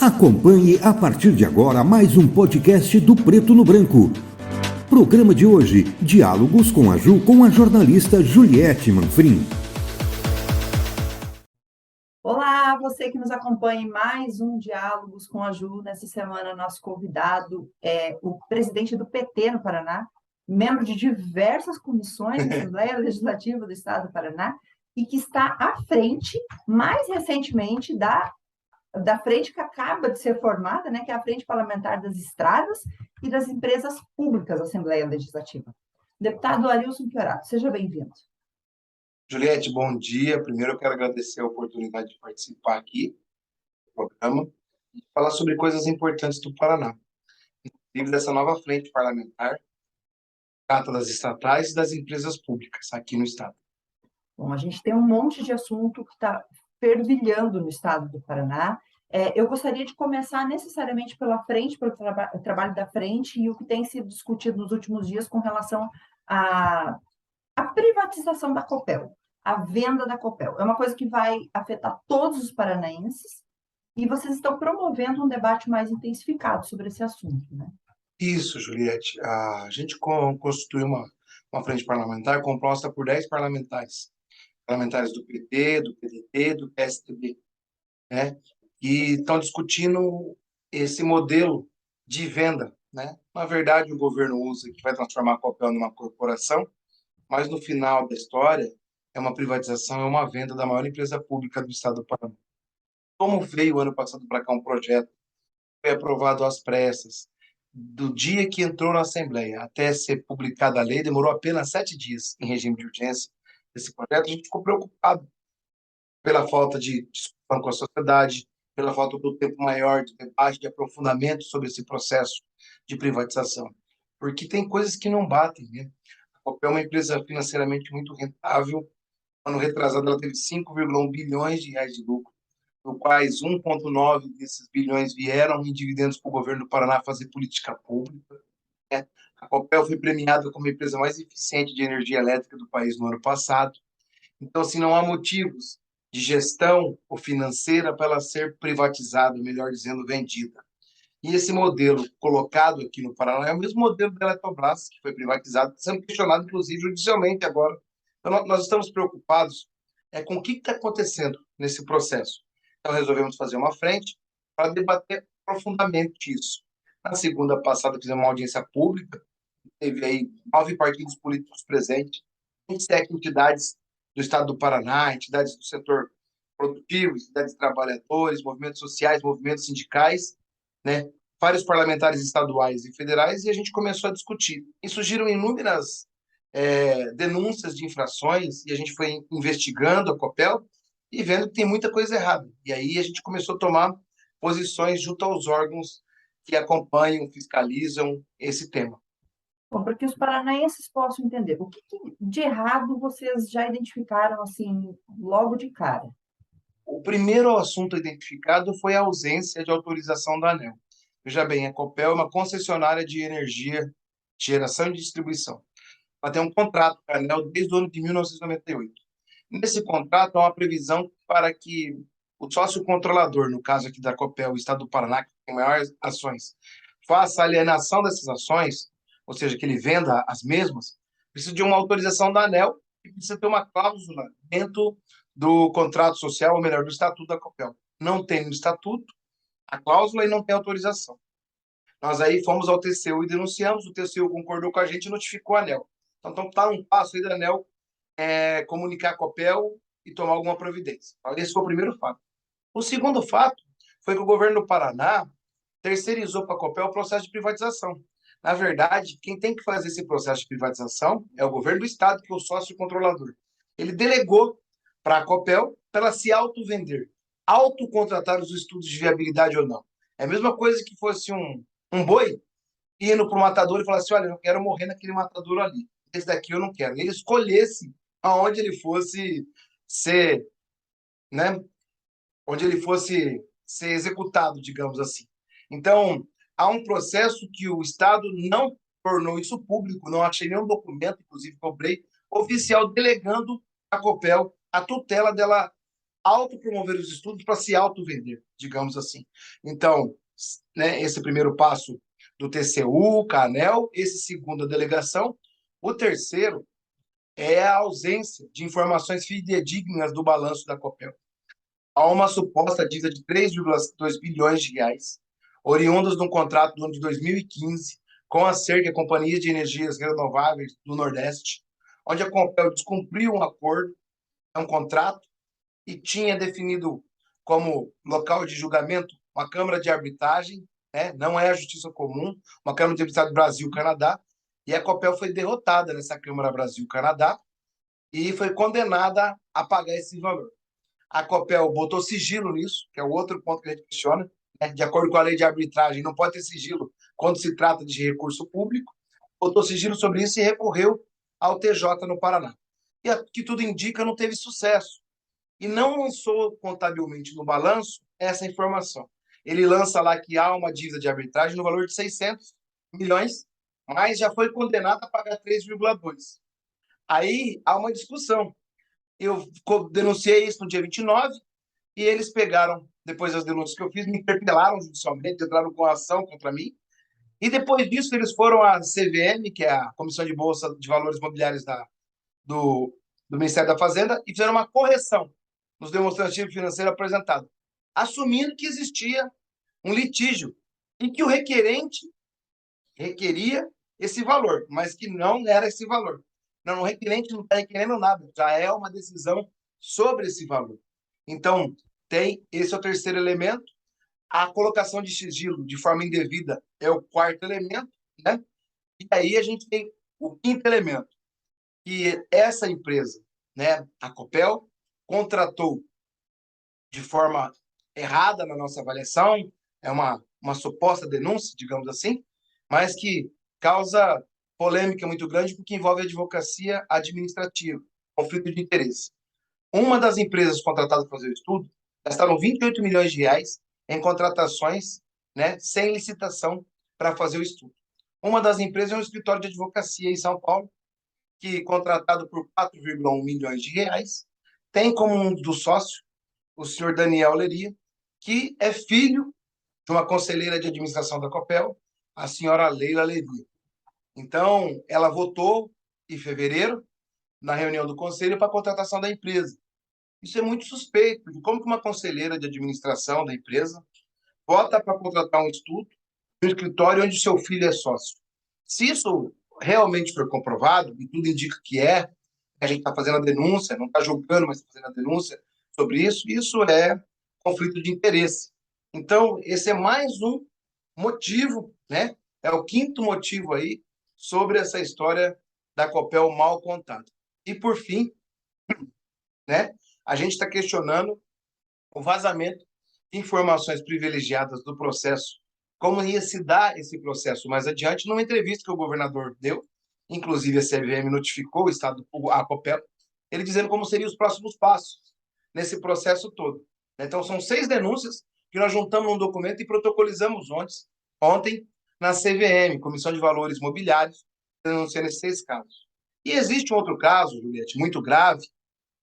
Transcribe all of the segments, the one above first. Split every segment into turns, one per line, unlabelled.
Acompanhe a partir de agora mais um podcast do Preto no Branco. Programa de hoje, Diálogos com a Ju, com a jornalista Juliette Manfrim.
Olá, você que nos acompanha em mais um Diálogos com a Ju. Nessa semana, nosso convidado é o presidente do PT no Paraná, membro de diversas comissões da Assembleia Legislativa do Estado do Paraná, e que está à frente, mais recentemente, da frente que acaba de ser formada, né, que é a Frente Parlamentar das Estradas e das Empresas Públicas da Assembleia Legislativa. Deputado Arilson Piorato, seja bem-vindo.
Juliette, bom dia. Primeiro eu quero agradecer a oportunidade de participar aqui do programa e falar sobre coisas importantes do Paraná, inclusive dessa nova frente parlamentar, trata das estatais e das empresas públicas aqui no estado.
Bom, a gente tem um monte de assunto que está fervilhando no estado do Paraná. Eu gostaria de começar necessariamente pela frente, pelo trabalho da frente e o que tem sido discutido nos últimos dias com relação à privatização da Copel, a venda da Copel. É uma coisa que vai afetar todos os paranaenses e vocês estão promovendo um debate mais intensificado sobre esse assunto, né?
Isso, Juliette. A gente constituiu uma frente parlamentar composta por 10 parlamentares do PT, do PDT, do PSDB, né? E estão discutindo esse modelo de venda, né? Na verdade, o governo usa que vai transformar a Copel numa corporação, mas no final da história é uma privatização, é uma venda da maior empresa pública do estado do Paraná. Como veio ano passado para cá um projeto, foi aprovado às pressas, do dia que entrou na Assembleia até ser publicada a lei, demorou apenas 7 dias em regime de urgência esse projeto, a gente ficou preocupado pela falta de discussão com a sociedade, pela falta do tempo maior de debate, de aprofundamento sobre esse processo de privatização. Porque tem coisas que não batem, né? A Copel é uma empresa financeiramente muito rentável. Ano retrasado, ela teve 5,1 bilhões de reais de lucro, do quais 1,9 desses bilhões vieram em dividendos para o governo do Paraná fazer política pública, né? A Copel foi premiada como a empresa mais eficiente de energia elétrica do país no ano passado. Então, assim, não há motivos de gestão ou financeira para ela ser privatizada, melhor dizendo, vendida. E esse modelo colocado aqui no Paraná é o mesmo modelo da Eletrobras, que foi privatizado, sendo questionado, inclusive, judicialmente agora. Então, nós estamos preocupados com o que está acontecendo nesse processo. Então, resolvemos fazer uma frente para debater profundamente isso. Na segunda passada, fizemos uma audiência pública, teve aí 9 partidos políticos presentes, 27 entidades do estado do Paraná, entidades do setor produtivo, entidades de trabalhadores, movimentos sociais, movimentos sindicais, né? Vários parlamentares estaduais e federais, e a gente começou a discutir. E surgiram inúmeras denúncias de infrações, e a gente foi investigando a Copel e vendo que tem muita coisa errada. E aí a gente começou a tomar posições junto aos órgãos que acompanham, fiscalizam esse tema.
Bom, para que os paranaenses possam entender, o que de errado vocês já identificaram, assim, logo de cara?
O primeiro assunto identificado foi a ausência de autorização da ANEEL. Veja bem, a Copel é uma concessionária de energia, geração e distribuição. Ela tem um contrato com a ANEEL desde o ano de 1998. Nesse contrato, há uma previsão para que o sócio controlador, no caso aqui da Copel, o Estado do Paraná, que tem maiores ações, faça a alienação dessas ações, ou seja, que ele venda as mesmas, precisa de uma autorização da ANEEL e precisa ter uma cláusula dentro do contrato social, ou melhor, do estatuto da Copel. Não tem no estatuto a cláusula e não tem autorização. Nós aí fomos ao TCU e denunciamos, o TCU concordou com a gente e notificou a ANEEL. Então está um passo aí da ANEEL comunicar a Copel e tomar alguma providência. Esse foi o primeiro fato. O segundo fato foi que o governo do Paraná terceirizou para a Copel o processo de privatização. Na verdade, quem tem que fazer esse processo de privatização é o governo do Estado, que é o sócio controlador. Ele delegou para a Copel para ela se auto-vender, autocontratar os estudos de viabilidade ou não. É a mesma coisa que fosse um boi indo para o matador e falar assim, olha, eu quero morrer naquele matador ali. Esse daqui eu não quero. Ele escolhesse aonde ele fosse ser, né? Onde ele fosse ser executado, digamos assim. Então, há um processo que o Estado não tornou isso público, não achei nenhum documento, inclusive comprei, oficial delegando a Copel a tutela dela autopromover os estudos para se autovender, digamos assim. Então, né, esse primeiro passo do TCU, CANEL, esse segundo, a delegação. O terceiro é a ausência de informações fidedignas do balanço da Copel. Há uma suposta dívida de 3,2 bilhões de reais, oriundas de um contrato do ano de 2015 com a CER, que é a Companhia de Energias Renováveis do Nordeste, onde a Copel descumpriu um acordo, um contrato, e tinha definido como local de julgamento uma Câmara de Arbitragem, né? Não é a Justiça Comum, uma Câmara de Arbitragem Brasil-Canadá, e a Copel foi derrotada nessa Câmara Brasil-Canadá e foi condenada a pagar esse valor. A Copel botou sigilo nisso, que é o outro ponto que a gente questiona, né? De acordo com a lei de arbitragem, não pode ter sigilo quando se trata de recurso público, botou sigilo sobre isso e recorreu ao TJ no Paraná. E, que tudo indica, não teve sucesso. E não lançou contabilmente no balanço essa informação. Ele lança lá que há uma dívida de arbitragem no valor de 600 milhões, mas já foi condenado a pagar 3,2. Aí há uma discussão. Eu denunciei isso no dia 29 e eles pegaram, depois das denúncias que eu fiz, me interpelaram judicialmente, entraram com ação contra mim. E depois disso, eles foram à CVM, que é a Comissão de Bolsa de Valores Mobiliários do Ministério da Fazenda, e fizeram uma correção nos demonstrativos financeiros apresentados, assumindo que existia um litígio e que o requerente requeria esse valor, mas que não era esse valor. Não, o requerente não está requerendo nada, já é uma decisão sobre esse valor. Então, esse é o terceiro elemento. A colocação de sigilo de forma indevida é o quarto elemento, né? E aí a gente tem o quinto elemento, que essa empresa, né, a Copel, contratou de forma errada na nossa avaliação, é uma suposta denúncia, digamos assim, mas que causa polêmica muito grande porque envolve advocacia administrativa, conflito de interesse. Uma das empresas contratadas para fazer o estudo gastaram 28 milhões de reais em contratações, né, sem licitação para fazer o estudo. Uma das empresas é um escritório de advocacia em São Paulo, que, contratado por 4,1 milhões de reais, tem como um dos sócios o senhor Daniel Leria, que é filho de uma conselheira de administração da Copel, a senhora Leila Leria. Então, ela votou em fevereiro, na reunião do conselho, para a contratação da empresa. Isso é muito suspeito, de como que uma conselheira de administração da empresa vota para contratar um estudo no escritório onde seu filho é sócio. Se isso realmente for comprovado, e tudo indica que a gente está fazendo a denúncia, não está julgando, mas está fazendo a denúncia sobre isso, isso é conflito de interesse. Então, esse é mais um motivo, né? É o quinto motivo aí sobre essa história da Copel mal contada. E, por fim, né, a gente está questionando o vazamento de informações privilegiadas do processo, como ia se dar esse processo mais adiante, numa entrevista que o governador deu, inclusive a CVM notificou o Estado, a Copel, ele dizendo como seriam os próximos passos nesse processo todo. Então, são 6 denúncias que nós juntamos num documento e protocolizamos ontem na CVM, Comissão de Valores Mobiliários, denunciando esses 6 casos. E existe um outro caso, Juliette, muito grave,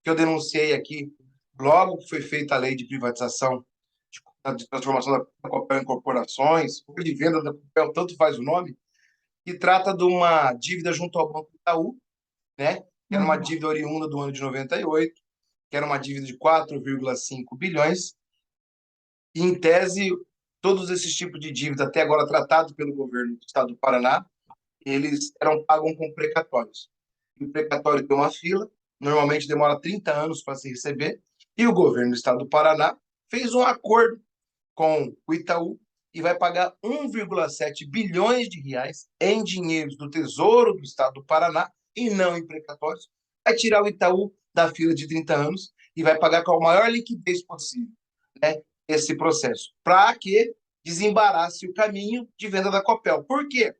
que eu denunciei aqui logo que foi feita a lei de privatização, de transformação da Copel em corporações, ou de venda da Copel, tanto faz o nome, que trata de uma dívida junto ao Banco Itaú, né? Que era uma dívida oriunda do ano de 98, que era uma dívida de 4,5 bilhões, e, em tese, todos esses tipos de dívida, até agora tratados pelo governo do Estado do Paraná, eles eram pagos com precatórios. E o precatório tem uma fila, normalmente demora 30 anos para se receber, e o governo do Estado do Paraná fez um acordo com o Itaú e vai pagar 1,7 bilhões de reais em dinheiros do Tesouro do Estado do Paraná e não em precatórios. Vai tirar o Itaú da fila de 30 anos e vai pagar com a maior liquidez possível, né, esse processo, para que desembarace o caminho de venda da Copel. Por quê?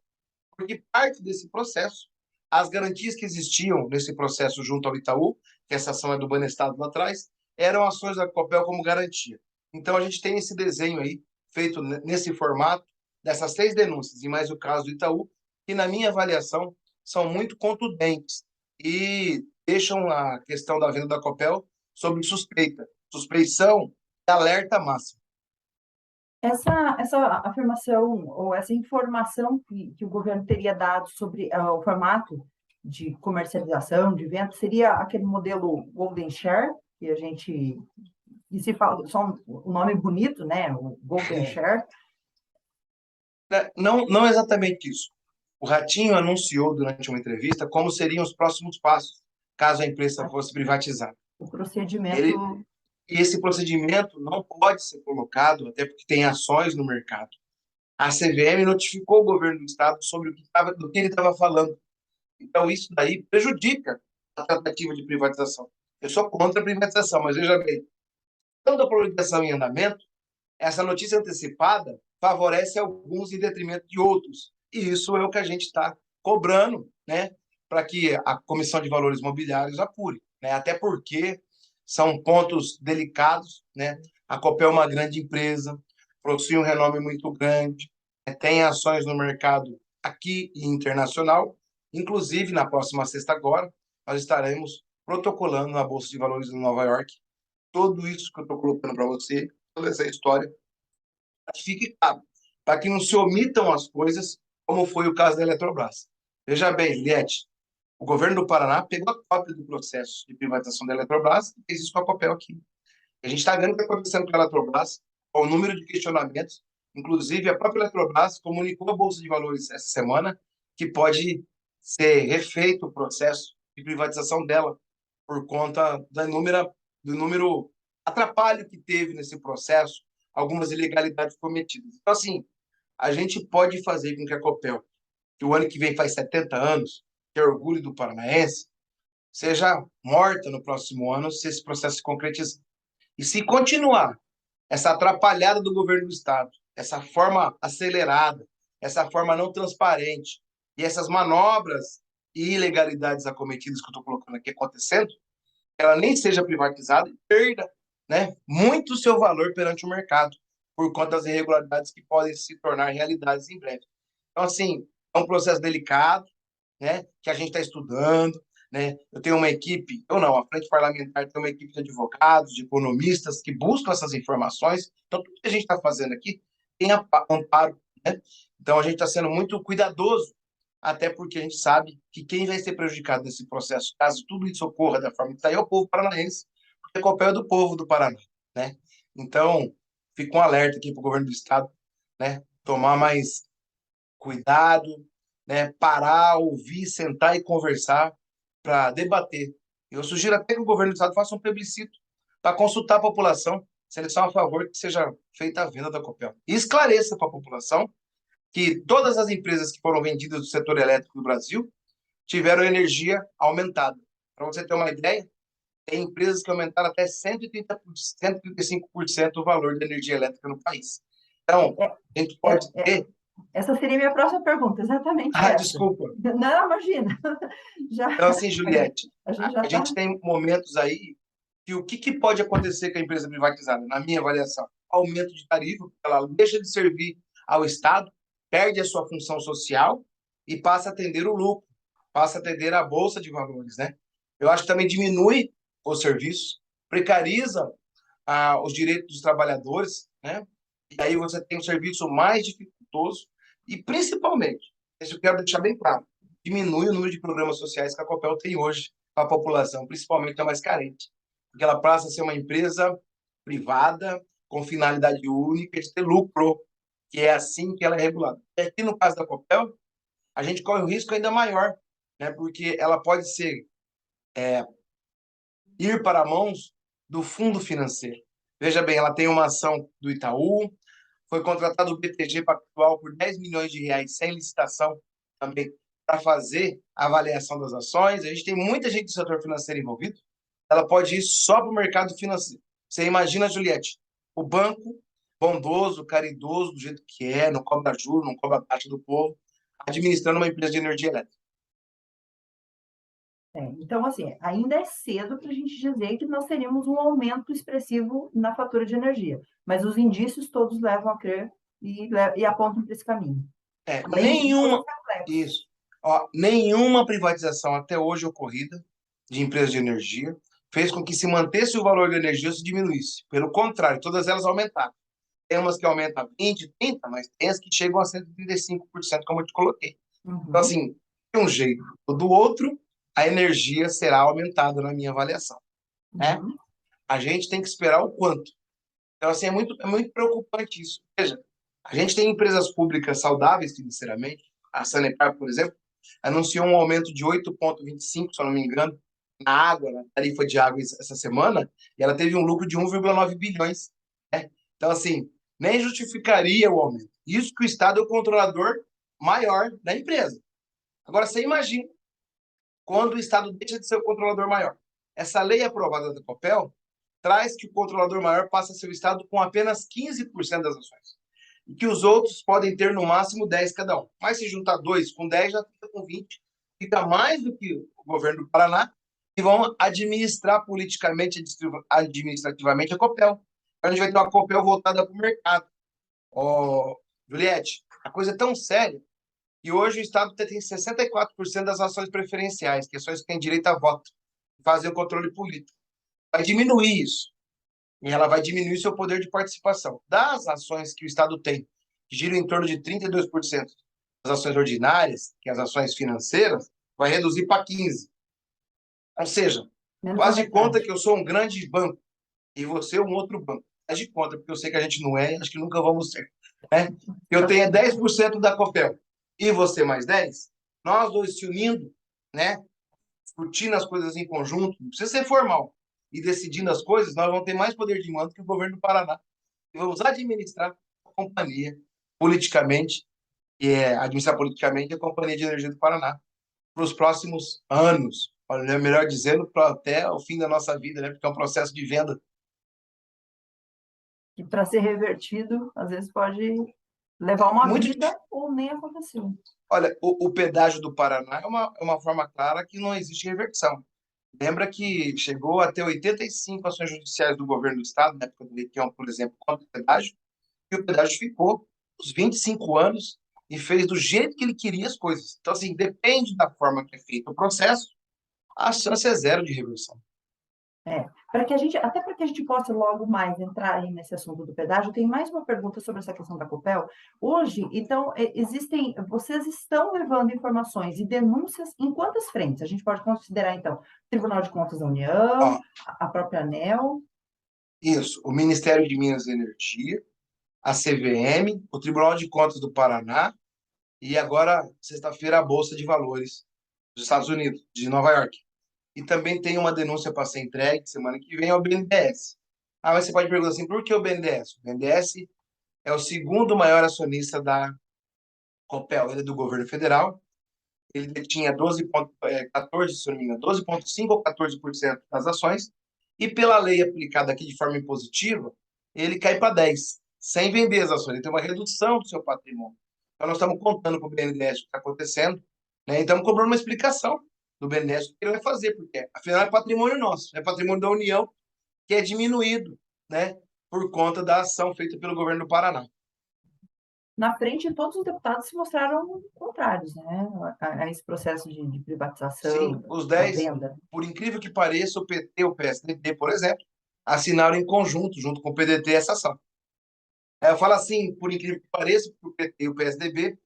Porque parte desse processo, as garantias que existiam nesse processo junto ao Itaú, que essa ação é do Banestado lá atrás, eram ações da Copel como garantia. Então, a gente tem esse desenho aí, feito nesse formato, dessas 6 denúncias, e mais o caso do Itaú, que, na minha avaliação, são muito contundentes e deixam a questão da venda da Copel sob suspeita. suspeição e alerta máximo.
Essa afirmação ou essa informação que o governo teria dado sobre o formato de comercialização, de venda, seria aquele modelo Golden Share, que a gente, e se fala, só um nome bonito, né? O Golden Share.
Não, não exatamente isso. O Ratinho anunciou durante uma entrevista como seriam os próximos passos, caso a empresa fosse privatizada.
O procedimento...
E esse procedimento não pode ser colocado, até porque tem ações no mercado. A CVM notificou o governo do estado sobre do que ele estava falando. Então, isso daí prejudica a tratativa de privatização. Eu sou contra a privatização, mas veja bem, quando a privatização em andamento, essa notícia antecipada favorece alguns em detrimento de outros. E isso é o que a gente está cobrando, né, para que a Comissão de Valores Imobiliários apure, né? Até porque são pontos delicados, né? A Copel é uma grande empresa, possui um renome muito grande, né? Tem ações no mercado aqui e internacional. Inclusive, na próxima sexta agora, nós estaremos protocolando na Bolsa de Valores de Nova York tudo isso que eu estou colocando para você, toda essa história, para que fique claro, para que não se omitam as coisas, como foi o caso da Eletrobras. Veja bem, Liette, o governo do Paraná pegou a cópia do processo de privatização da Eletrobras e fez isso com a Copel aqui. A gente está vendo o que está acontecendo com a Eletrobras, com o número de questionamentos. Inclusive, a própria Eletrobras comunicou à Bolsa de Valores essa semana que pode ser refeito o processo de privatização dela por conta do número atrapalho que teve nesse processo, algumas ilegalidades cometidas. Então, assim, a gente pode fazer com que a Copel, que o ano que vem faz 70 anos, que é orgulho do paranaense, seja morta no próximo ano se esse processo se concretizar. E se continuar essa atrapalhada do governo do Estado, essa forma acelerada, essa forma não transparente e essas manobras e ilegalidades acometidas que eu estou colocando aqui acontecendo, ela nem seja privatizada e perda, né, muito o seu valor perante o mercado, por conta das irregularidades que podem se tornar realidades em breve. Então, assim, é um processo delicado, né, que a gente está estudando, né? Eu tenho uma equipe, eu não, a Frente Parlamentar tem uma equipe de advogados, de economistas que buscam essas informações. Então, tudo que a gente está fazendo aqui tem amparo, né? Então, a gente está sendo muito cuidadoso, até porque a gente sabe que quem vai ser prejudicado nesse processo, caso tudo isso ocorra da forma que está, é o povo paranaense, porque a Copel é do povo do Paraná, né? Então, fica um alerta aqui para o governo do Estado, né? Tomar mais cuidado, né? Parar, ouvir, sentar e conversar para debater. Eu sugiro até que o governo do Estado faça um plebiscito para consultar a população se eles são a favor que seja feita a venda da Copel. E esclareça para a população que todas as empresas que foram vendidas do setor elétrico do Brasil tiveram energia aumentada. Para você ter uma ideia, tem empresas que aumentaram até 135% o valor da energia elétrica no país. Então, a gente pode ter...
Essa seria a minha próxima pergunta, exatamente
Ah,
essa.
desculpa.
Não, imagina. Já,
Então, assim, Juliette,
a
gente tem momentos aí que o que pode acontecer com a empresa privatizada, na minha avaliação? Aumento de tarifa, ela deixa de servir ao Estado, perde a sua função social e passa a atender o lucro, passa a atender a Bolsa de Valores, né? Eu acho que também diminui os serviços, precariza os direitos dos trabalhadores, né? E aí você tem um serviço mais dificultoso e, principalmente, isso eu quero deixar bem claro, diminui o número de programas sociais que a Copel tem hoje para a população, principalmente a mais carente, porque ela passa a ser uma empresa privada com finalidade única de ter lucro, que é assim que ela é regulada. E aqui no caso da Copel, a gente corre um risco ainda maior, né? Porque ela pode ser ir para mãos do fundo financeiro. Veja bem, ela tem uma ação do Itaú, foi contratado o BTG Pactual por 10 milhões de reais sem licitação também para fazer a avaliação das ações. A gente tem muita gente do setor financeiro envolvido. Ela pode ir só para o mercado financeiro. Você imagina, Juliette, o banco bondoso, caridoso, do jeito que é, não cobra juros, não cobra taxa do povo, administrando uma empresa de energia elétrica.
Então, assim, ainda é cedo para a gente dizer que nós teríamos um aumento expressivo na fatura de energia, mas os indícios todos levam a crer e apontam para esse caminho.
Nenhuma privatização até hoje ocorrida de empresas de energia fez com que se mantesse o valor da energia ou se diminuísse. Pelo contrário, todas elas aumentaram. Tem umas que aumentam 20, 30, mas tem as que chegam a 135%, como eu te coloquei. Então,
Uhum,
assim, de um jeito ou do outro, a energia será aumentada na minha avaliação, né?
uhum.
A gente tem que esperar o quanto. Então, assim, é muito preocupante isso. Veja, a gente tem empresas públicas saudáveis financeiramente. A Sanepar, por exemplo, anunciou um aumento de 8,25, se eu não me engano, na água, na tarifa de água essa semana, e ela teve um lucro de 1,9 bilhões, né? Então, assim, nem justificaria o aumento. Isso que o Estado é o controlador maior da empresa. Agora, você imagina quando o Estado deixa de ser o controlador maior. Essa lei aprovada da Copel traz que o controlador maior passa a ser o Estado com apenas 15% das ações. E que os outros podem ter no máximo 10 cada um. Mas se juntar dois com 10, já fica com 20. Fica mais do que o governo do Paraná e vão administrar politicamente, administrativamente a Copel. A gente vai ter uma Copel voltada para o mercado. Ó, Juliette, a coisa é tão séria que hoje o Estado tem 64% das ações preferenciais, que ações que têm direito a voto, fazer o controle político. Vai diminuir isso. E ela vai diminuir seu poder de participação. Das ações que o Estado tem, que giram em torno de 32% das ações ordinárias, que é as ações financeiras, vai reduzir para 15%. Ou seja,
Menos da
faz de conta
metade.
que eu sou um grande banco e você um outro banco. Faz de conta, porque eu sei que a gente não é e acho que nunca vamos ser. Né? Eu
Tá
tenho
certo.
10% da Copel e você mais 10%, nós dois se unindo, né? Discutindo as coisas em conjunto, não precisa ser formal, e decidindo as coisas, nós vamos ter mais poder de mando que o governo do Paraná. E vamos administrar a companhia politicamente, administrar politicamente a Companhia de Energia do Paraná para os próximos anos. Olha, melhor dizendo, para até o fim da nossa vida, né? Porque é um processo de venda.
Que para ser revertido, às vezes pode levar uma
Muito,
vida ou nem acontecer.
olha, o pedágio do Paraná é uma forma clara que não existe reversão. Lembra que chegou a ter 85 ações judiciais do governo do estado, na época do Requião, por exemplo, contra o pedágio, e o pedágio ficou os 25 anos e fez do jeito que ele queria as coisas. Então, assim, depende da forma que é feito o processo, a chance é zero de reversão.
Para que a gente, até para que a gente possa logo mais entrar aí nesse assunto do pedágio, tem mais uma pergunta sobre essa questão da Copel. Hoje, então, vocês estão levando informações e denúncias em quantas frentes? A gente pode considerar, então, Tribunal de Contas da União,
Ó,
a própria ANEEL.
isso, o Ministério de Minas e Energia, a CVM, o Tribunal de Contas do Paraná e agora, sexta-feira, a Bolsa de Valores dos Estados Unidos, de Nova York. E também tem uma denúncia para ser entregue semana que vem ao BNDES. Ah, mas você pode perguntar assim, por que o BNDES? O BNDES é o segundo maior acionista da Copel, ele é do governo federal, ele detinha 12,14, se eu não me engano, 12,5 ou 14% das ações, e pela lei aplicada aqui de forma impositiva, ele cai para 10, sem vender as ações, ele tem uma redução do seu patrimônio. Então nós estamos contando com o BNDES o que está acontecendo, né? E estamos cobrando uma explicação do BNDES o que ele vai fazer, porque afinal é patrimônio nosso, é patrimônio da União, que é diminuído, né, por conta da ação feita pelo governo do Paraná.
Na frente, todos os deputados se mostraram contrários, né, a esse processo de privatização,
Sim, os
da
10,
venda.
por incrível que pareça, o PT e o PSDB, por exemplo, assinaram em conjunto, junto com o PDT, essa ação. Eu falo assim, por incrível que pareça, porque o PT e o PSDB,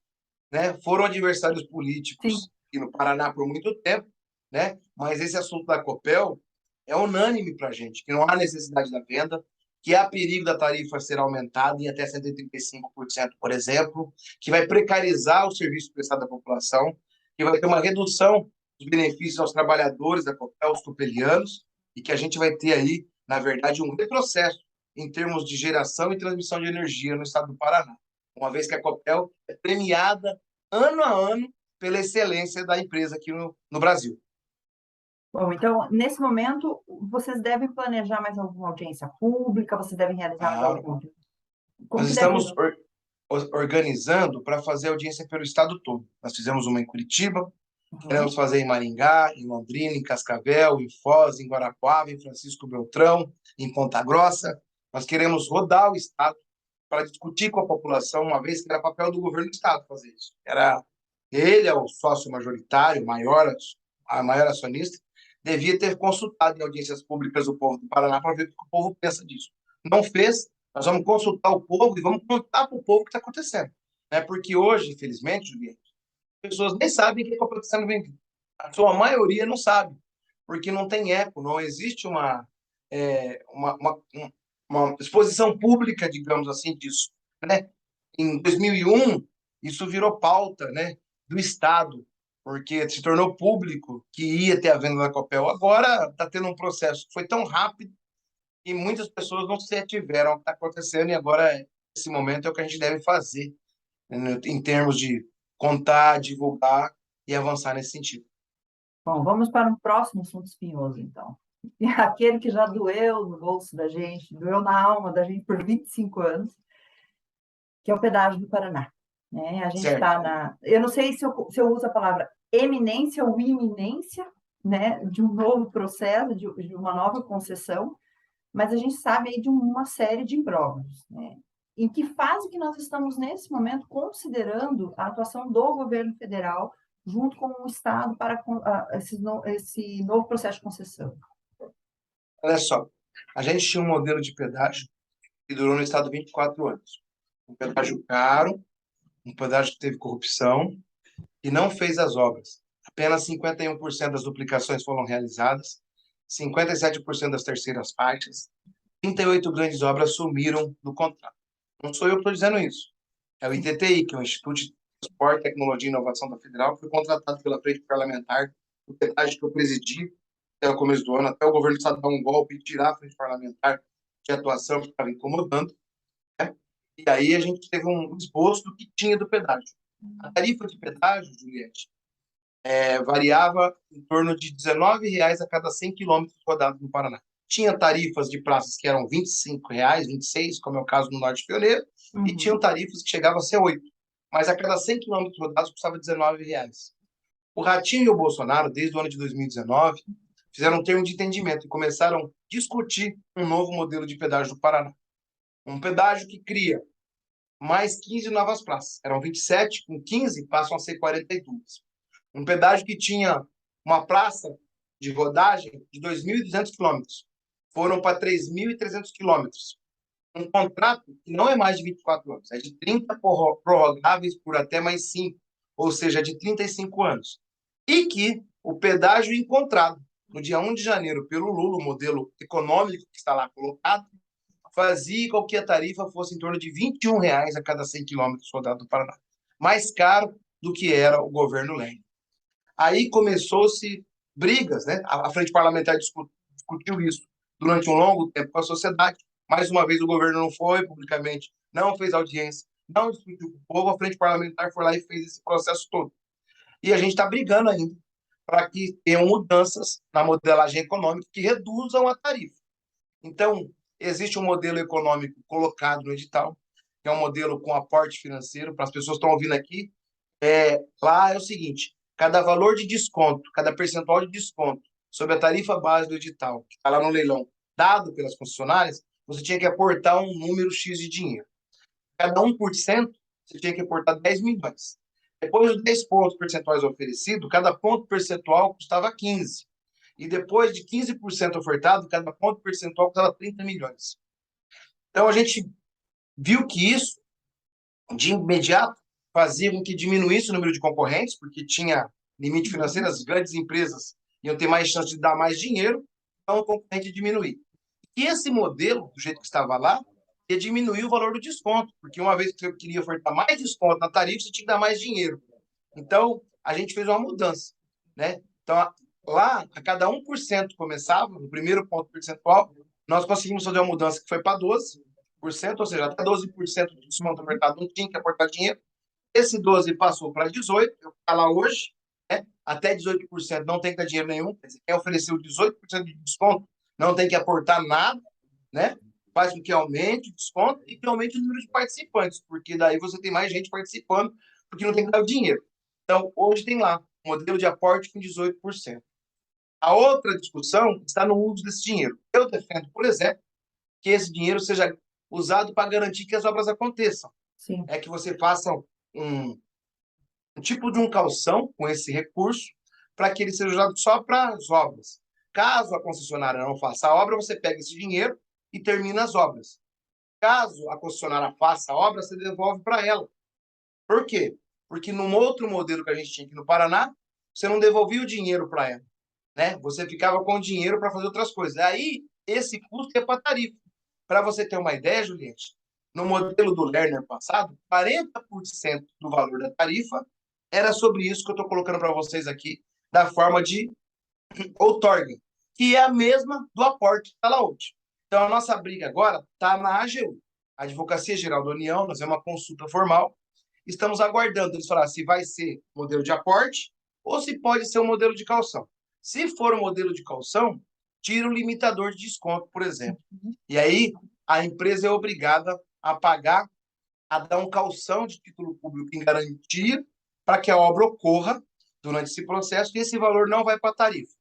né, foram adversários
Sim.
políticos aqui no Paraná por muito tempo, né, mas esse assunto da Copel é unânime para a gente, que não há necessidade da venda, que há perigo da tarifa ser aumentada em até 135%, por exemplo, que vai precarizar o serviço prestado à população, que vai ter uma redução dos benefícios aos trabalhadores da Copel, os copelianos, e que a gente vai ter aí, na verdade, um retrocesso em termos de geração e transmissão de energia no estado do Paraná, uma vez que a Copel é premiada ano a ano pela excelência da empresa aqui no Brasil.
Bom, então, nesse momento, vocês devem planejar mais alguma audiência pública, vocês devem realizar mais
Claro.
algum... Como
Nós
que deve...
estamos organizando para fazer audiência pelo estado todo. Nós fizemos uma em Curitiba,
Uhum.
queremos fazer em Maringá, em Londrina, em Cascavel, em Foz, em Guarapuava, em Francisco Beltrão, em Ponta Grossa. Nós queremos rodar o estado para discutir com a população, uma vez que era papel do governo do estado fazer isso. Ele é o sócio majoritário, a maior acionista, devia ter consultado em audiências públicas o povo do Paraná para ver o que o povo pensa disso. Não fez, nós vamos consultar o povo e vamos contar para o povo o que está acontecendo. Né? Porque hoje, infelizmente, Juliette, as pessoas nem sabem o que está acontecendo. A sua maioria não sabe, porque não tem eco, não existe uma exposição pública, digamos assim, disso. Né? Em 2001, isso virou pauta, né, do Estado, porque se tornou público que ia ter a venda da Copel. Agora está tendo um processo que foi tão rápido e muitas pessoas não se ativeram ao que está acontecendo, e agora, esse momento, é o que a gente deve fazer, né, em termos de contar, divulgar e avançar nesse sentido.
Bom, vamos para um próximo assunto espinhoso, então. Aquele que já doeu no bolso da gente, doeu na alma da gente por 25 anos, que é o pedágio do Paraná. Né? A gente está na... Eu não sei se eu uso a palavra eminência ou iminência, né, de um novo processo, de uma nova concessão, mas a gente sabe aí de uma série de imbróglios. Né? Em que fase que nós estamos, nesse momento, considerando a atuação do governo federal junto com o Estado para esse novo processo de concessão?
Olha só, a gente tinha um modelo de pedágio que durou no Estado 24 anos. Um pedágio caro, um pedágio que teve corrupção e não fez as obras. Apenas 51% das duplicações foram realizadas, 57% das terceiras partes, 38 grandes obras sumiram do contrato. Não sou eu que estou dizendo isso. É o ITTI, que é o Instituto de Transporte, Tecnologia e Inovação da Federal, que foi contratado pela Frente Parlamentar, o pedágio que eu presidi até o começo do ano, até o governo do Estado dar um golpe e tirar a Frente Parlamentar de atuação que estava incomodando. Né? E aí a gente teve um esboço do que tinha do pedágio. A tarifa de pedágio, Juliette, variava em torno de R$19 a cada 100 quilômetros rodados no Paraná. Tinha tarifas de praças que eram R$25, 26, como é o caso no Norte Pioneiro, e tinham tarifas que chegavam a ser 8. Mas a cada 100 quilômetros rodados custava R$19. O Ratinho e o Bolsonaro, desde o ano de 2019, fizeram um termo de entendimento e começaram a discutir um novo modelo de pedágio do Paraná. Um pedágio que cria mais 15 novas praças. Eram 27, com 15 passam a ser 42. Um pedágio que tinha uma praça de rodagem de 2.200 quilômetros. Foram para 3.300 quilômetros. Um contrato que não é mais de 24 anos, é de 30 prorrogáveis por até mais 5, ou seja, de 35 anos. E que o pedágio encontrado no dia 1 de janeiro pelo Lula, o modelo econômico que está lá colocado, fazia com que a tarifa fosse em torno de R$21 a cada 100 quilômetros rodados do Paraná. Mais caro do que era o governo Lênin. Aí começou-se brigas, né? A Frente Parlamentar discutiu isso durante um longo tempo com a sociedade. Mais uma vez o governo não foi publicamente, não fez audiência, não discutiu com o povo, a Frente Parlamentar foi lá e fez esse processo todo. E a gente está brigando ainda para que tenham mudanças na modelagem econômica que reduzam a tarifa. Então, existe um modelo econômico colocado no edital, que é um modelo com aporte financeiro, para as pessoas que estão ouvindo aqui. Lá é o seguinte, cada valor de desconto, cada percentual de desconto sobre a tarifa base do edital, que está lá no leilão, dado pelas concessionárias, você tinha que aportar um número X de dinheiro. Cada 1%, você tinha que aportar 10 milhões. Depois dos 10 pontos percentuais oferecidos, cada ponto percentual custava 15. E depois de 15% ofertado, cada ponto percentual custava 30 milhões. Então, a gente viu que isso, de imediato, fazia com que diminuísse o número de concorrentes, porque tinha limite financeiro, as grandes empresas iam ter mais chance de dar mais dinheiro, então o concorrente diminuir. E esse modelo, do jeito que estava lá, ia diminuir o valor do desconto, porque uma vez que você queria ofertar mais desconto na tarifa, você tinha que dar mais dinheiro. Então, a gente fez uma mudança, né? Então, lá, a cada 1% começava, no primeiro ponto percentual, nós conseguimos fazer uma mudança que foi para 12%, ou seja, até 12% do desconto ofertado não tinha que aportar dinheiro. Esse 12% passou para 18%, está lá hoje, né? Até 18% não tem que dar dinheiro nenhum, quer dizer, quem ofereceu 18% de desconto não tem que aportar nada, né? Faz com que aumente o desconto e que aumente o número de participantes, porque daí você tem mais gente participando, porque não tem que dar o dinheiro. Então, hoje tem lá um modelo de aporte com 18%. A outra discussão está no uso desse dinheiro. Eu defendo, por exemplo, que esse dinheiro seja usado para garantir que as obras aconteçam.
Sim.
É que você faça um tipo de um calção com esse recurso para que ele seja usado só para as obras. Caso a concessionária não faça a obra, você pega esse dinheiro e termina as obras. Caso a concessionária faça a obra, você devolve para ela. Por quê? Porque num outro modelo que a gente tinha aqui no Paraná, você não devolvia o dinheiro para ela, né? Você ficava com o dinheiro para fazer outras coisas. Aí, esse custo é para tarifa. Para você ter uma ideia, Juliette, no modelo do Lerner passado, 40% do valor da tarifa era sobre isso que eu estou colocando para vocês aqui, da forma de outorga, que é a mesma do aporte que está lá hoje. Então, a nossa briga agora está na AGU, Advocacia Geral da União, nós temos uma consulta formal, estamos aguardando eles falar se vai ser modelo de aporte ou se pode ser um modelo de caução. Se for um modelo de caução, tira o limitador de desconto, por exemplo. E aí, a empresa é obrigada a pagar, a dar um caução de título público em garantia para que a obra ocorra durante esse processo e esse valor não vai para a tarifa.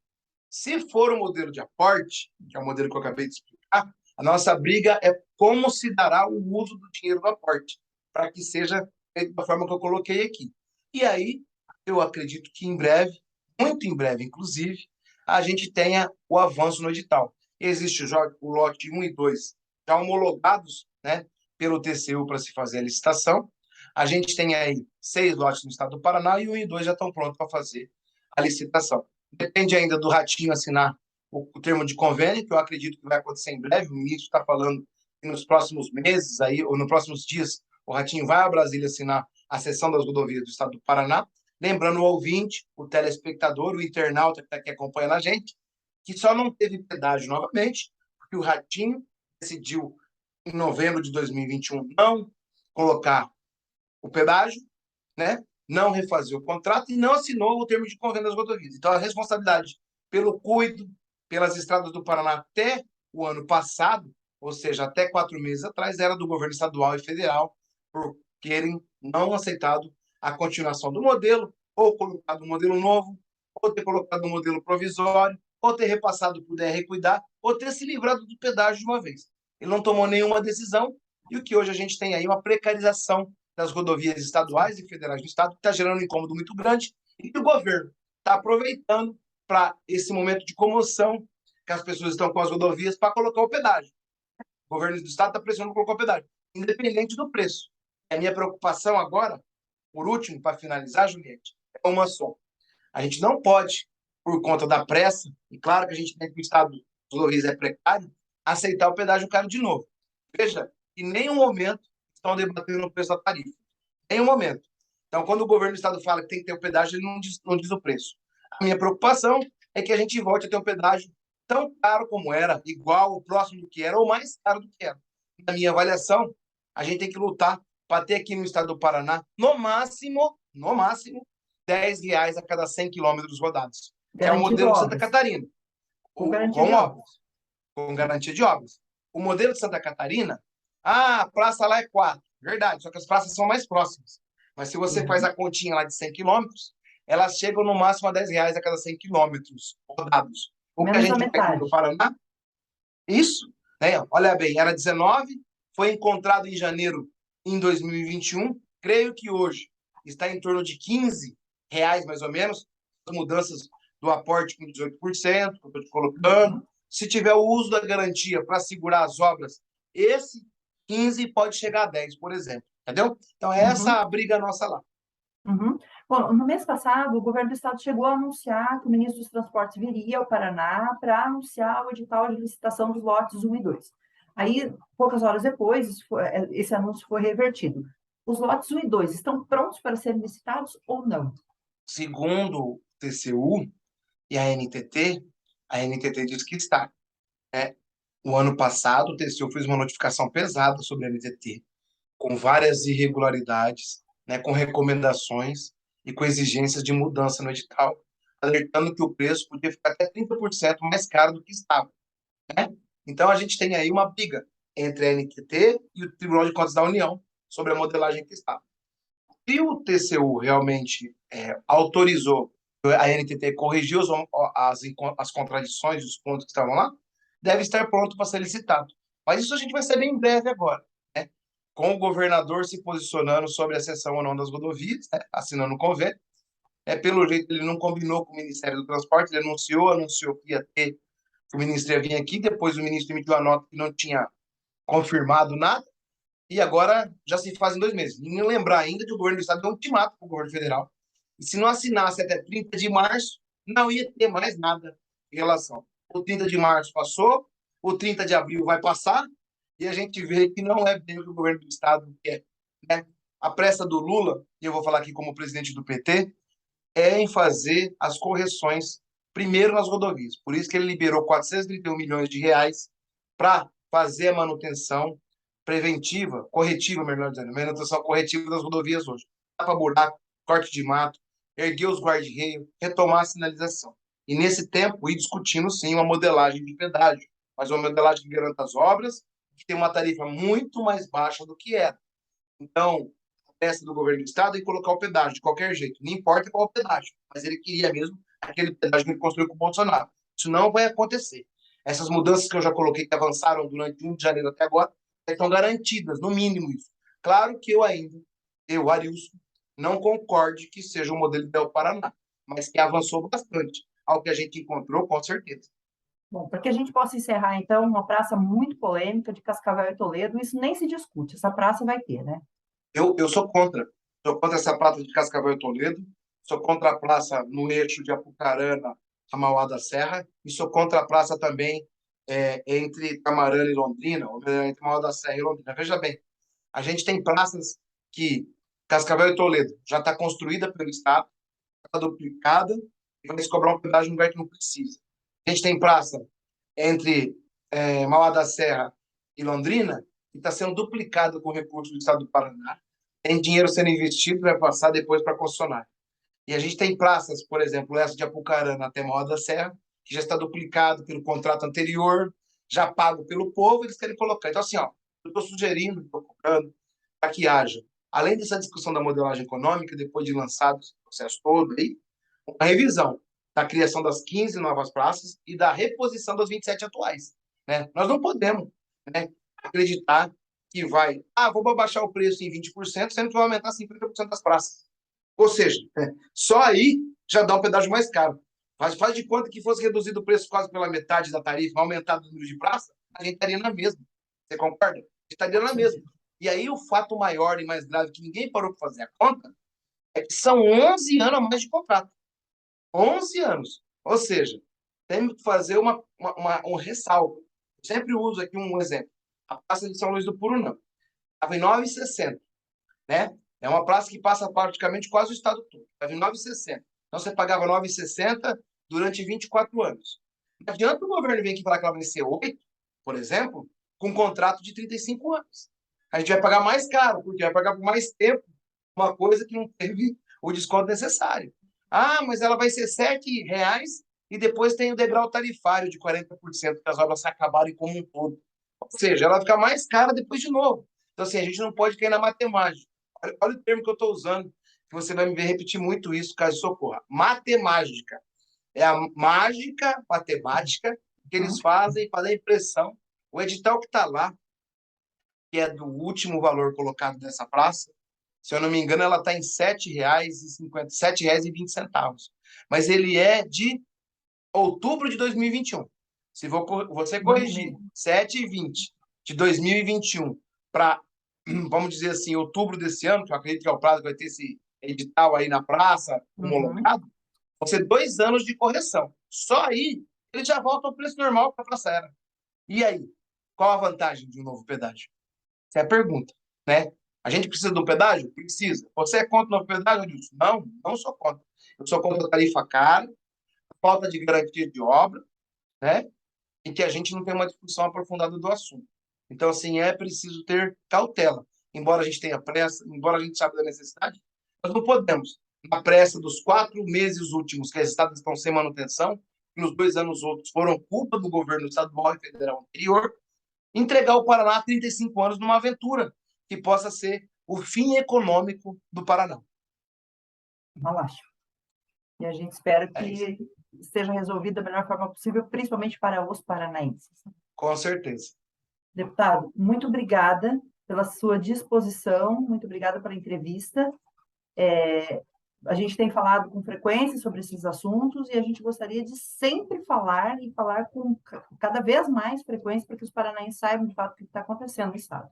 Se for o modelo de aporte, que é o modelo que eu acabei de explicar, a nossa briga é como se dará o uso do dinheiro do aporte, para que seja da forma que eu coloquei aqui. E aí, eu acredito que em breve, muito em breve, inclusive, a gente tenha o avanço no edital. Existe o lote 1 e 2 já homologados, né, pelo TCU para se fazer a licitação. A gente tem aí 6 lotes no estado do Paraná e 1 e 2 já estão prontos para fazer a licitação. Depende ainda do Ratinho assinar o termo de convênio, que eu acredito que vai acontecer em breve. O ministro está falando que nos próximos meses, aí, ou nos próximos dias, o Ratinho vai a Brasília assinar a cessão das rodovias do estado do Paraná. Lembrando o ouvinte, o telespectador, o internauta que está aqui acompanhando a gente, que só não teve pedágio novamente, porque o Ratinho decidiu, em novembro de 2021, não colocar o pedágio, né? Não refazer o contrato e não assinou o termo de convênio das rodovias. Então, a responsabilidade pelo cuido, pelas estradas do Paraná até o ano passado, ou seja, até 4 meses atrás, era do governo estadual e federal, por terem não aceitado a continuação do modelo, ou colocado um modelo novo, ou ter colocado um modelo provisório, ou ter repassado para o DR Cuidar, ou ter se livrado do pedágio de uma vez. Ele não tomou nenhuma decisão, e o que hoje a gente tem aí uma precarização das rodovias estaduais e federais do estado, que está gerando um incômodo muito grande, e que o governo está aproveitando para esse momento de comoção que as pessoas estão com as rodovias para colocar o pedágio. O governo do estado está pressionando para colocar o pedágio, independente do preço. A minha preocupação agora, por último, para finalizar, Juliette, é uma só. A gente não pode, por conta da pressa, e claro que a gente tem que o estado das rodovias é precário, aceitar o pedágio caro de novo. Veja, em nenhum momento estão debatendo o preço da tarifa. Em nenhum momento. Então, quando o governo do estado fala que tem que ter o pedágio, ele não diz o preço. A minha preocupação é que a gente volte a ter um pedágio tão caro como era, igual, próximo do que era, ou mais caro do que era. Na minha avaliação, a gente tem que lutar para ter aqui no estado do Paraná, no máximo, R$ 10 a cada 100 quilômetros rodados. É o modelo de Santa Catarina.
Com garantia de obras.
Com garantia de obras. O modelo de Santa Catarina, a praça lá é 4. Verdade, só que as praças são mais próximas. Mas se você faz a continha lá de 100 quilômetros, elas chegam no máximo a R$ 10 a cada 100 quilômetros rodados. O que a gente tem aqui no Paraná, isso, né? Olha bem, era 19, foi encontrado em janeiro em 2021, creio que hoje está em torno de R$ 15 mais ou menos, as mudanças do aporte com 18%, que eu estou te colocando. Se tiver o uso da garantia para segurar as obras, esse 15 pode chegar a 10, por exemplo. Entendeu? Então, é essa a briga nossa lá.
Bom, no mês passado, o governo do estado chegou a anunciar que o ministro dos Transportes viria ao Paraná para anunciar o edital de licitação dos lotes 1 e 2. Aí, poucas horas depois, esse anúncio foi revertido. Os lotes 1 e 2 estão prontos para serem licitados ou não?
Segundo o TCU e a NTT diz que está. Né? O ano passado, o TCU fez uma notificação pesada sobre a NTT, com várias irregularidades, né, com recomendações e com exigências de mudança no edital, alertando que o preço podia ficar até 30% mais caro do que estava. Né? Então, a gente tem aí uma briga entre a NTT e o Tribunal de Contas da União sobre a modelagem que está. Se o TCU realmente autorizou a NTT corrigir as contradições, os pontos que estavam lá, deve estar pronto para ser licitado. Mas isso a gente vai saber em breve agora, né? Com o governador se posicionando sobre a cessão ou não das rodovias, né? Assinando o convênio. Pelo jeito, ele não combinou com o Ministério do Transporte, ele anunciou que ia ter que o ministro ia vir aqui, depois o ministro emitiu a nota que não tinha confirmado nada, e agora já se fazem 2 meses. E nem lembrar ainda que o governo do estado deu um ultimato para o governo federal, e se não assinasse até 30 de março, não ia ter mais nada em relação. O 30 de março passou, o 30 de abril vai passar, e a gente vê que não é bem o que o governo do estado quer, né? A pressa do Lula, e eu vou falar aqui como presidente do PT, é em fazer as correções primeiro nas rodovias. Por isso que ele liberou 431 milhões de reais para fazer a manutenção preventiva, corretiva, melhor dizendo, manutenção corretiva das rodovias hoje. Tapa buraco, corte de mato, erguer os guarda-reio, retomar a sinalização. E nesse tempo, ir discutindo, sim, uma modelagem de pedágio, mas uma modelagem que garanta as obras, que tem uma tarifa muito mais baixa do que era. Então, a peça do governo do estado é colocar o pedágio de qualquer jeito, não importa qual o pedágio, mas ele queria mesmo aquele pedágio que ele construiu com o Bolsonaro. Isso não vai acontecer. Essas mudanças que eu já coloquei, que avançaram durante 1 de janeiro até agora, estão garantidas, no mínimo isso. Claro que eu, Arilson, não concorde que seja um modelo ideal para o Paraná, mas que avançou bastante. Ao que a gente encontrou, com certeza.
Bom, para que a gente possa encerrar, então, uma praça muito polêmica de Cascavel e Toledo, isso nem se discute, essa praça vai ter, né?
Eu sou contra. Sou contra essa praça de Cascavel e Toledo, sou contra a praça no eixo de Apucarana a Mauá da Serra, e sou contra a praça também entre Tamarana e Londrina, ou melhor, entre Mauá da Serra e Londrina. Veja bem, a gente tem praças que Cascavel e Toledo já está construída pelo Estado, está duplicada, e vai se cobrar um pedágio no lugar que não precisa. A gente tem praça entre Mauá da Serra e Londrina, que está sendo duplicada com recursos do Estado do Paraná. Tem dinheiro sendo investido, vai passar depois para a concessionária. E a gente tem praças, por exemplo, essa de Apucarana até Mauá da Serra, que já está duplicado pelo contrato anterior, já pago pelo povo, eles querem colocar. Então, assim, ó, eu estou sugerindo, estou cobrando, para que haja, além dessa discussão da modelagem econômica, depois de lançado esse processo todo aí, uma revisão da criação das 15 novas praças e da reposição das 27 atuais. Né? Nós não podemos, né, acreditar que vou baixar o preço em 20%, sendo que vai aumentar 50% das praças. Ou seja, só aí já dá um pedágio mais caro. Faz de conta que fosse reduzido o preço quase pela metade da tarifa, aumentado o número de praça, a gente estaria na mesma. Você concorda? A gente estaria na mesma. E aí o fato maior e mais grave que ninguém parou para fazer a conta é que são 11 anos a mais de contrato. 11 anos. Ou seja, tem que fazer um ressalto. Eu sempre uso aqui um exemplo. A Praça de São Luís do Purunã. Estava em 9,60, né? É uma praça que passa praticamente quase o estado todo. Estava em 9,60. Então, você pagava 9,60 durante 24 anos. Não adianta o governo vir aqui falar que ela vai ser 8, por exemplo, com um contrato de 35 anos. A gente vai pagar mais caro, porque vai pagar por mais tempo uma coisa que não teve o desconto necessário. Ah, mas ela vai ser R$ 7 e depois tem o degrau tarifário de 40%, que as obras se acabarem como um todo. Ou seja, ela vai ficar mais cara depois de novo. Então, assim, a gente não pode cair na matemática. Olha o termo que eu estou usando, que você vai me ver repetir muito isso, caso socorra. Matemática. É a mágica matemática que eles fazem para dar impressão. O edital que está lá, que é do último valor colocado nessa praça, se eu não me engano, ela está em R$ 7,50, R$ 7,20. Mas ele é de outubro de 2021. Se você corrigir 7,20 de 2021 para, vamos dizer assim, outubro desse ano, que eu acredito que é o prazo que vai ter esse edital aí na praça, homologado, vão ser 2 anos de correção. Só aí ele já volta ao preço normal que a praça era. E aí? Qual a vantagem de um novo pedágio? Essa é a pergunta, né? A gente precisa de um pedágio? Precisa. Você é contra o novo pedágio, Adilson? Não, não sou contra. Eu sou contra a tarifa cara, a falta de garantia de obra, né? E que a gente não tem uma discussão aprofundada do assunto. Então, assim, é preciso ter cautela. Embora a gente tenha pressa, embora a gente saiba da necessidade, nós não podemos, na pressa dos 4 meses últimos que as estradas estão sem manutenção, e nos 2 anos outros foram culpa do governo estadual e federal anterior, entregar o Paraná há 35 anos numa aventura que possa ser o fim econômico do Paraná.
Não acho. E a gente espera que seja resolvido da melhor forma possível, principalmente para os paranaenses.
Com certeza.
Deputado, muito obrigada pela sua disposição, muito obrigada pela entrevista. A gente tem falado com frequência sobre esses assuntos e a gente gostaria de sempre falar e falar com cada vez mais frequência para que os paranaenses saibam de fato o que está acontecendo no Estado.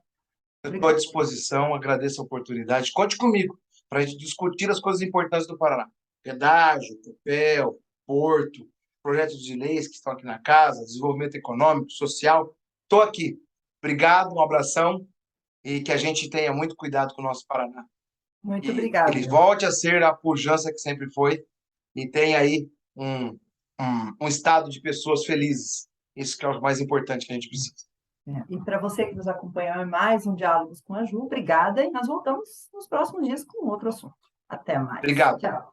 Eu estou à disposição, agradeço a oportunidade. Conte comigo para a gente discutir as coisas importantes do Paraná. Pedágio, papel, porto, projetos de leis que estão aqui na casa, desenvolvimento econômico, social. Estou aqui. Obrigado, um abração e que a gente tenha muito cuidado com o nosso Paraná.
Muito
E
obrigada.
ele volte a ser a pujança que sempre foi e tenha aí um estado de pessoas felizes. Isso que é o mais importante que a gente precisa.
E para você que nos acompanhou em mais um Diálogos com a Ju, obrigada e nós voltamos nos próximos dias com outro assunto. Até mais.
Obrigado.
Tchau.